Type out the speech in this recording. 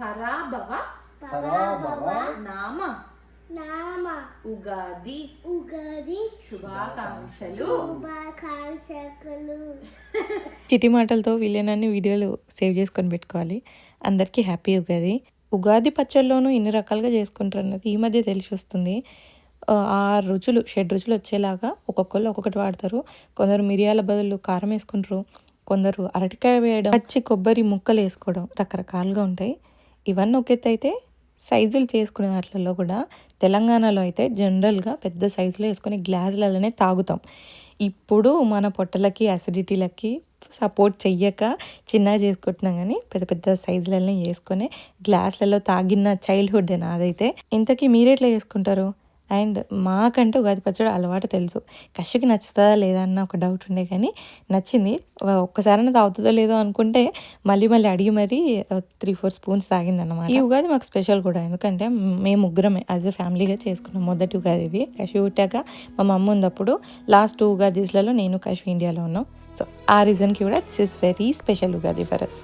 పరాభవ నామ ఉగాది శుభాకాంక్షలు. చిటి మాటలతో వీలైనన్ని వీడియోలు సేవ్ చేసుకొని పెట్టుకోవాలి. అందరికీ హ్యాపీ ఉగాది. ఉగాది పచ్చళ్ళలోనూ ఇన్ని రకాలుగా చేసుకుంటారు అన్నది ఈ మధ్య తెలిసి వస్తుంది. 6 రుచులు 7 రుచులు వచ్చేలాగా ఒక్కొక్కళ్ళు ఒక్కొక్కటి వాడతారు. కొందరు మిరియాల బదులు కారం వేసుకుంటారు, కొందరు అరటికాయ వేయడం, పచ్చి కొబ్బరి ముక్కలు వేసుకోవడం, రకరకాలుగా ఉంటాయి. ఇవన్నీ ఒక ఎత్తు అయితే సైజులు చేసుకునే వాటిల్లో కూడా తెలంగాణలో అయితే జనరల్గా పెద్ద సైజులో వేసుకొని గ్లాసులలోనే తాగుతాం. ఇప్పుడు మన పొట్టలకి అసిడిటీలకి సపోర్ట్ చెయ్యక చిన్నగా చేసుకుంటున్నాం, కానీ పెద్ద పెద్ద సైజులలో వేసుకొని గ్లాసులలో తాగిన చైల్డ్హుడ్ నాదైతే. ఇంతకీ మీరెట్లా చేసుకుంటారు? అండ్ మాకంటే ఉగాది పచ్చడి అలవాటు తెలుసు. కష్యకి నచ్చుతుందా లేదా అన్న ఒక డౌట్ ఉండే, కానీ నచ్చింది. ఒక్కసారైనా తాగుతుందో లేదో అనుకుంటే మళ్ళీ అడిగి మరీ 3-4 స్పూన్స్ తాగిందన్నమాట. ఈ ఉగాది మాకు స్పెషల్ కూడా, ఎందుకంటే మేము ముగ్గురమే యాజ్ ఎ ఫ్యామిలీగా చేసుకున్నాం. మొదటి ఉగాది ఇది. కష్యు పుట్టాక మా మమ్మ ఉన్నప్పుడు లాస్ట్ 2 ఉగాదీస్లలో నేను కష్యు ఇండియాలో ఉన్నాం. సో ఆ రీజన్కి కూడా this is very special Ugadi for us.